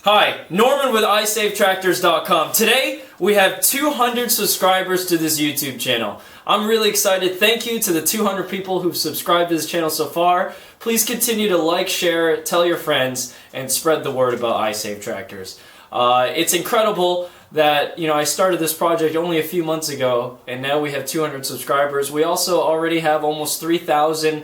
Hi, Norman with iSaveTractors.com. Today, we have 200 subscribers to this YouTube channel. I'm really excited. Thank you to the 200 people who've subscribed to this channel so far. Please continue to like, share, tell your friends, and spread the word about iSaveTractors. It's incredible that, I started this project only a few months ago, and now we have 200 subscribers. We also already have almost 3,000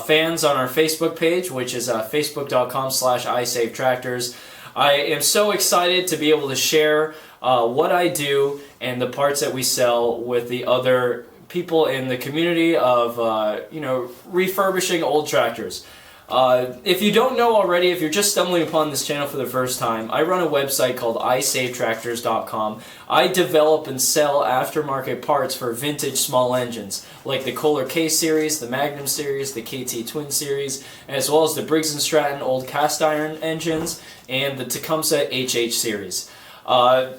fans on our Facebook page, which is facebook.com/iSaveTractors. I am so excited to be able to share what I do and the parts that we sell with the other people in the community of, refurbishing old tractors. If you don't know already, if you're just stumbling upon this channel for the first time, I run a website called iSaveTractors.com. I develop and sell aftermarket parts for vintage small engines, like the Kohler K series, the Magnum series, the KT Twin series, as well as the Briggs & Stratton old cast iron engines, and the Tecumseh HH series. Our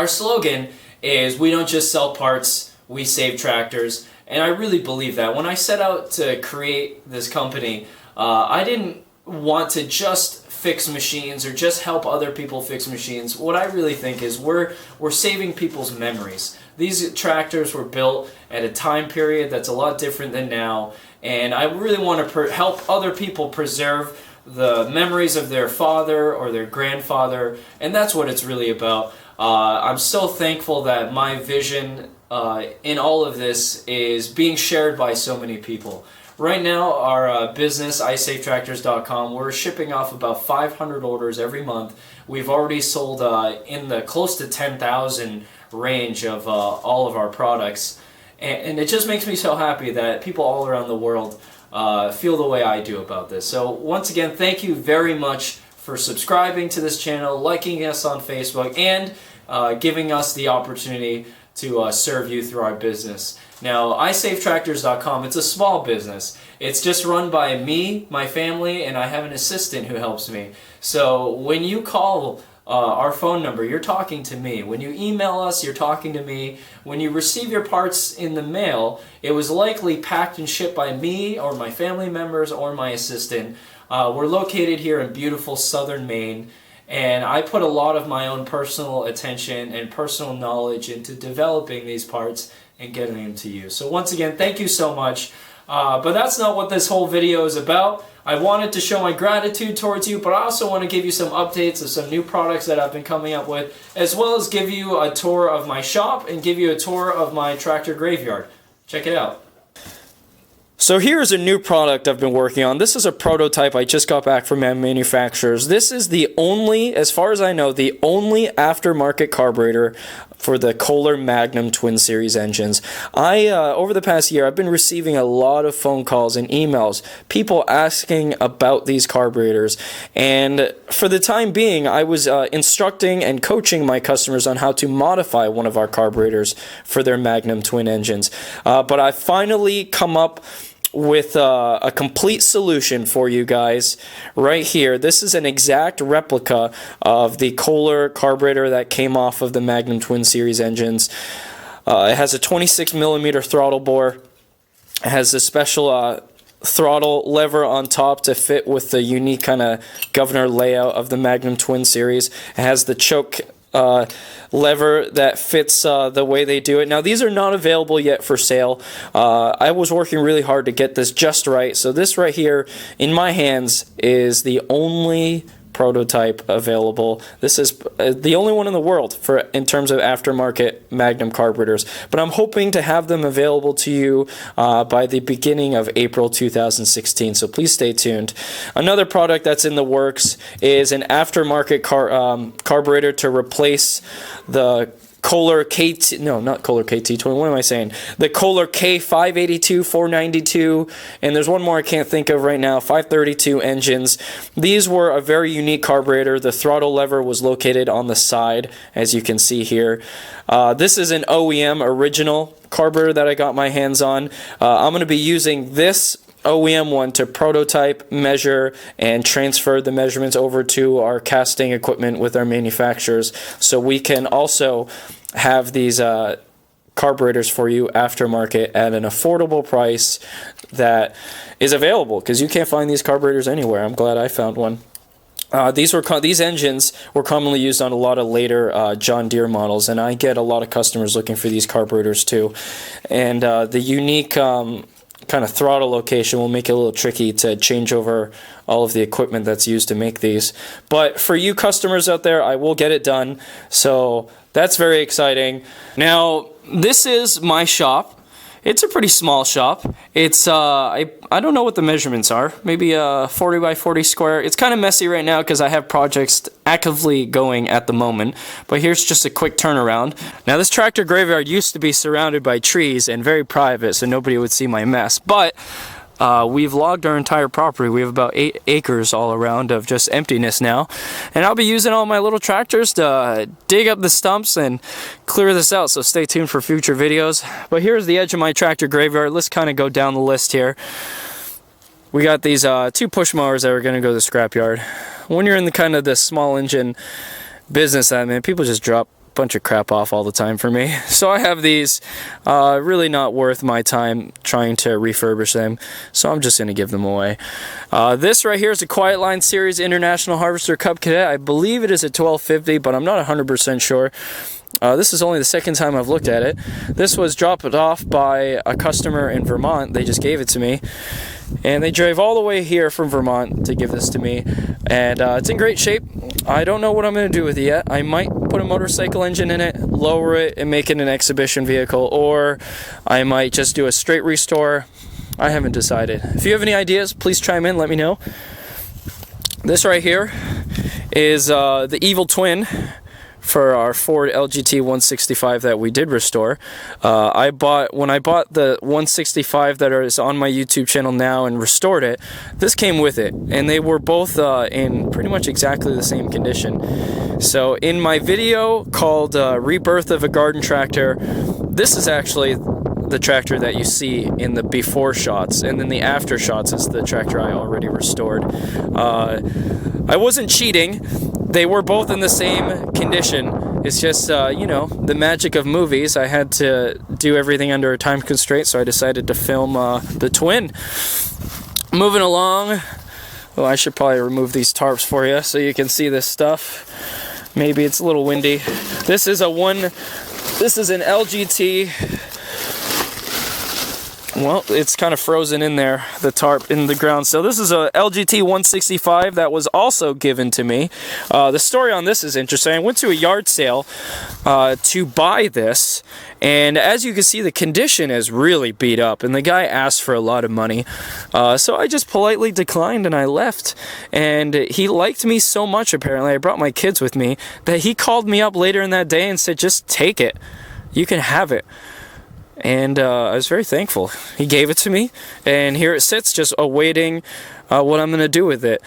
slogan is, we don't just sell parts, we save tractors, and I really believe that. When I set out to create this company, I didn't want to just fix machines or just help other people fix machines. What I really think is we're saving people's memories. These tractors were built at a time period that's a lot different than now, and I really want to help other people preserve the memories of their father or their grandfather, and that's what it's really about. I'm so thankful that my vision in all of this is being shared by so many people. Right now, our business, iSaveTractors.com, we're shipping off about 500 orders every month. We've already sold in the close to 10,000 range of all of our products. And it just makes me so happy that people all around the world feel the way I do about this. So once again, thank you very much for subscribing to this channel, liking us on Facebook, and giving us the opportunity to serve you through our business. Now, iSaveTractors.com, it's a small business. It's just run by me, my family, and I have an assistant who helps me. So when you call our phone number, you're talking to me. When you email us, you're talking to me. When you receive your parts in the mail, it was likely packed and shipped by me or my family members or my assistant. We're located here in beautiful southern Maine, and I put a lot of my own personal attention and personal knowledge into developing these parts and getting them to you. So once again, thank you so much. But that's not what this whole video is about. I wanted to show my gratitude towards you, but I also want to give you some updates of some new products that I've been coming up with, as well as give you a tour of my shop and give you a tour of my tractor graveyard. Check it out. So here's a new product I've been working on. This is a prototype I just got back from manufacturers. This is the only, as far as I know, the only aftermarket carburetor for the Kohler Magnum Twin Series engines. Over the past year, I've been receiving a lot of phone calls and emails, people asking about these carburetors. And for the time being, I was instructing and coaching my customers on how to modify one of our carburetors for their Magnum Twin engines. But I finally come up with a complete solution for you guys right here. This is an exact replica of the Kohler carburetor that came off of the Magnum Twin Series engines. It has a 26mm throttle bore. It has a special throttle lever on top to fit with the unique kind of governor layout of the Magnum Twin Series. It has the choke lever that fits the way they do it. Now, these are not available yet for sale. I was working really hard to get this just right. So this right here in my hands is the only prototype available. This is the only one in the world in terms of aftermarket Magnum carburetors, but I'm hoping to have them available to you by the beginning of April 2016, so please stay tuned. Another product that's in the works is an aftermarket carburetor to replace the Kohler KT, no, not Kohler KT20, what am I saying? The Kohler K582, 492, and there's one more I can't think of right now, 532 engines. These were a very unique carburetor. The throttle lever was located on the side, as you can see here. This is an OEM original carburetor that I got my hands on. I'm going to be using this OEM one to prototype, measure, and transfer the measurements over to our casting equipment with our manufacturers, so we can also have these carburetors for you aftermarket at an affordable price that is available, because you can't find these carburetors anywhere. I'm glad I found one. These engines were commonly used on a lot of later John Deere models, and I get a lot of customers looking for these carburetors too. And the unique kind of throttle location will make it a little tricky to change over all of the equipment that's used to make these. But for you customers out there, I will get it done. So that's very exciting. Now, this is my shop. It's a pretty small shop. It's, I don't know what the measurements are. Maybe a 40 by 40 square. It's kind of messy right now because I have projects actively going at the moment. But here's just a quick turnaround. Now, this tractor graveyard used to be surrounded by trees and very private, so nobody would see my mess. But we've logged our entire property. We have about 8 acres all around of just emptiness now. And I'll be using all my little tractors to dig up the stumps and clear this out, so stay tuned for future videos. But here's the edge of my tractor graveyard. Let's kind of go down the list here. We got these 2 push mowers that are going to go to the scrapyard. When you're in the kind of the small engine business, I mean, people just drop bunch of crap off all the time for me. So I have these, really not worth my time trying to refurbish them, so I'm just going to give them away. This right here is a Quiet Line Series International Harvester Cub Cadet. I believe it is a 1250, but I'm not 100% sure. This is only the second time I've looked at it. This was dropped off by a customer in Vermont. They just gave it to me. And they drove all the way here from Vermont to give this to me. And it's in great shape. I don't know what I'm going to do with it yet. I might put a motorcycle engine in it, lower it, and make it an exhibition vehicle. Or I might just do a straight restore. I haven't decided. If you have any ideas, please chime in, let me know. This right here is the evil twin for our Ford LGT 165 that we did restore. When I bought the 165 that is on my YouTube channel now and restored it, this came with it, and they were both in pretty much exactly the same condition. So in my video called Rebirth of a Garden Tractor, this is actually the tractor that you see in the before shots, and then the after shots is the tractor I already restored. I wasn't cheating. They were both in the same condition. It's just, you know, the magic of movies. I had to do everything under a time constraint, so I decided to film the twin. Moving along. Well, I should probably remove these tarps for you so you can see this stuff. Maybe it's a little windy. This is an LGT. Well, it's kind of frozen in there, the tarp in the ground. So this is a LGT 165 that was also given to me. The story on this is interesting. I went to a yard sale to buy this, and as you can see, the condition is really beat up, and the guy asked for a lot of money. So I just politely declined and I left. And he liked me so much, apparently, I brought my kids with me, that he called me up later in that day and said, just take it. You can have it. And I was very thankful. He gave it to me, and here it sits just awaiting what I'm going to do with it.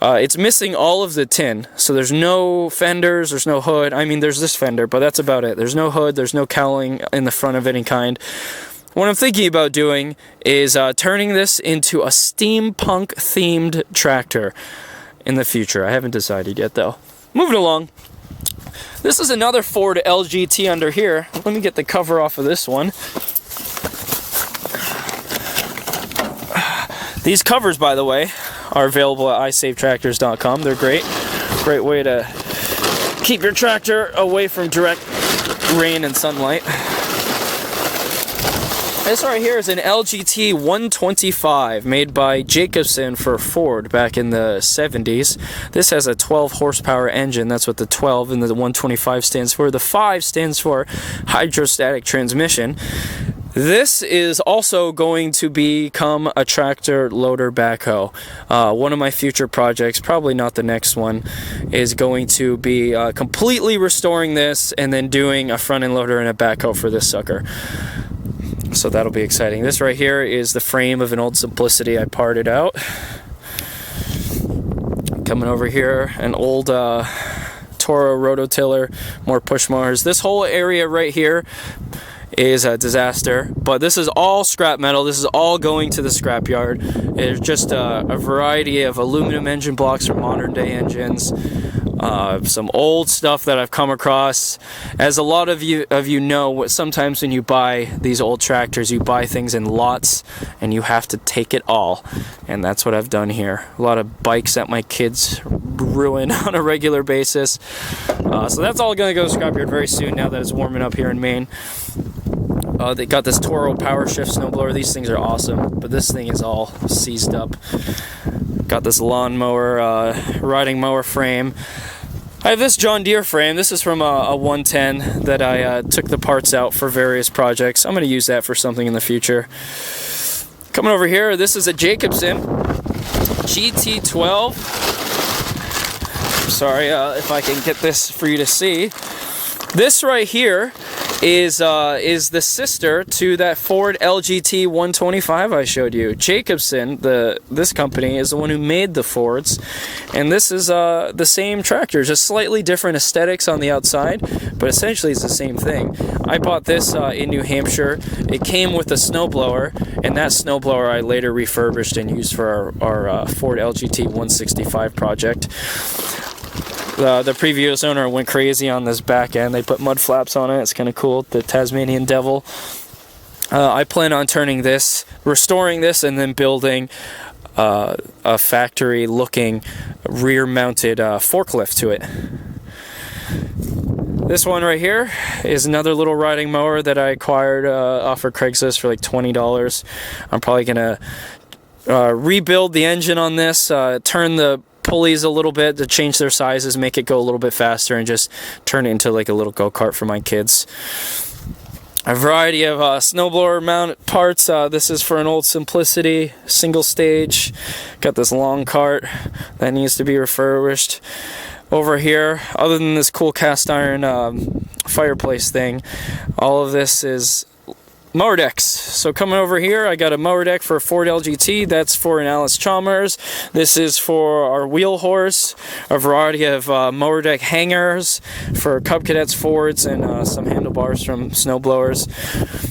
It's missing all of the tin, so there's no fenders, there's no hood. I mean, there's this fender, but that's about it. There's no hood, there's no cowling in the front of any kind. What I'm thinking about doing is turning this into a steampunk-themed tractor in the future. I haven't decided yet, though. Moving along. This is another Ford LGT under here. Let me get the cover off of this one. These covers, by the way, are available at iSaveTractors.com. They're great. Great way to keep your tractor away from direct rain and sunlight. This right here is an LGT 125 made by Jacobson for Ford back in the 70s. This has a 12 horsepower engine. That's what the 12 and the 125 stands for. The 5 stands for hydrostatic transmission. This is also going to become a tractor loader backhoe. One of my future projects, probably not the next one, is going to be completely restoring this and then doing a front end loader and a backhoe for this sucker. So that'll be exciting. This right here is the frame of an old Simplicity I parted out. Coming over here, an old Toro rototiller, more push mowers. This whole area right here is a disaster, but this is all scrap metal. This is all going to the scrap yard. There's just a variety of aluminum engine blocks from modern day engines. some old stuff that I've come across. As a lot of you know, sometimes when you buy these old tractors, you buy things in lots and you have to take it all, and that's what I've done here. A lot of bikes that my kids ruin on a regular basis, so that's all going to go to scrapyard very soon now that it's warming up here in Maine. They got this Toro Power Shift snowblower. These things are awesome, but this thing is all seized up. Got this lawnmower, riding mower frame. I have this John Deere frame. This is from a 110 that I took the parts out for various projects. I'm going to use that for something in the future. Coming over here, this is a Jacobsen GT12. Sorry if I can get this for you to see. This right here is the sister to that Ford LGT 125 I showed you. Jacobsen, this company, is the one who made the Fords, and this is the same tractor, just slightly different aesthetics on the outside, but essentially it's the same thing. I bought this in New Hampshire. It came with a snowblower, and that snowblower I later refurbished and used for our Ford LGT 165 project. The previous owner went crazy on this back end. They put mud flaps on it. It's kind of cool. The Tasmanian Devil. I plan on restoring this, and then building a factory-looking rear-mounted forklift to it. This one right here is another little riding mower that I acquired off of Craigslist for like $20. I'm probably going to rebuild the engine on this, turn the pulleys a little bit to change their sizes, make it go a little bit faster, and just turn it into like a little go-kart for my kids. A variety of snowblower mount parts. This is for an old Simplicity single stage. Got this long cart that needs to be refurbished. Over here, other than this cool cast iron fireplace thing, all of this is Mower Decks. So coming over here, I got a mower deck for a Ford LGT. That's for an Alice Chalmers. This is for our wheel horse. A variety of mower deck hangers for Cub Cadets Fords, and some handlebars from snowblowers.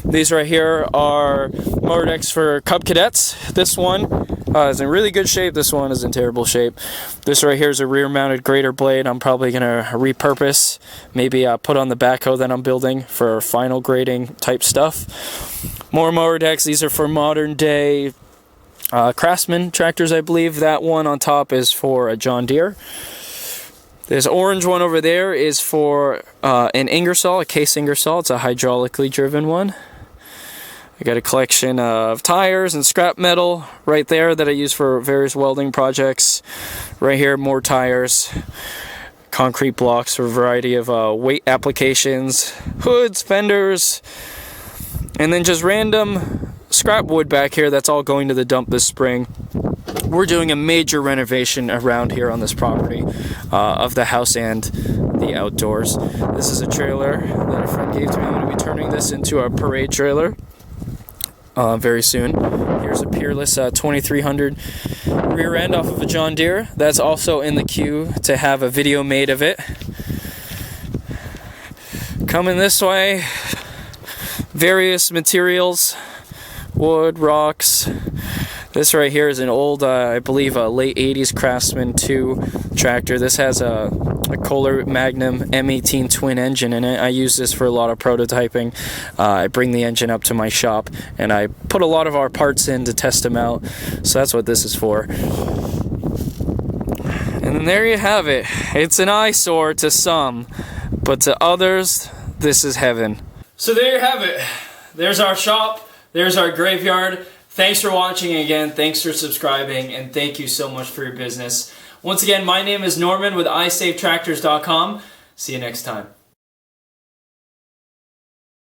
These right here are mower decks for Cub Cadets. This one is in really good shape. This one is in terrible shape. This right here is a rear-mounted grater blade. I'm probably going to repurpose, maybe put on the backhoe that I'm building for final grading type stuff. More mower decks. These are for modern day Craftsman tractors, I believe. That one on top is for a John Deere. This orange one over there is for an Ingersoll, a Case Ingersoll. It's a hydraulically driven one. I got a collection of tires and scrap metal right there that I use for various welding projects. Right here, more tires, concrete blocks for a variety of weight applications, hoods, fenders, and then just random scrap wood back here that's all going to the dump this spring. We're doing a major renovation around here on this property of the house and the outdoors. This is a trailer that a friend gave to me. I'm going to be turning this into a parade trailer very soon. Here's a Peerless 2300 rear end off of a John Deere. That's also in the queue to have a video made of it. Coming this way, various materials, wood, rocks. This right here is an old, I believe, a late 80s Craftsman 2 tractor. This has a Kohler Magnum M18 twin engine in it. I use this for a lot of prototyping. I bring the engine up to my shop, and I put a lot of our parts in to test them out. So that's what this is for. And then there you have it. It's an eyesore to some, but to others, this is heaven. So there you have it. There's our shop. There's our graveyard. Thanks for watching again. Thanks for subscribing, and thank you so much for your business. Once again, my name is Norman with iSaveTractors.com. See you next time.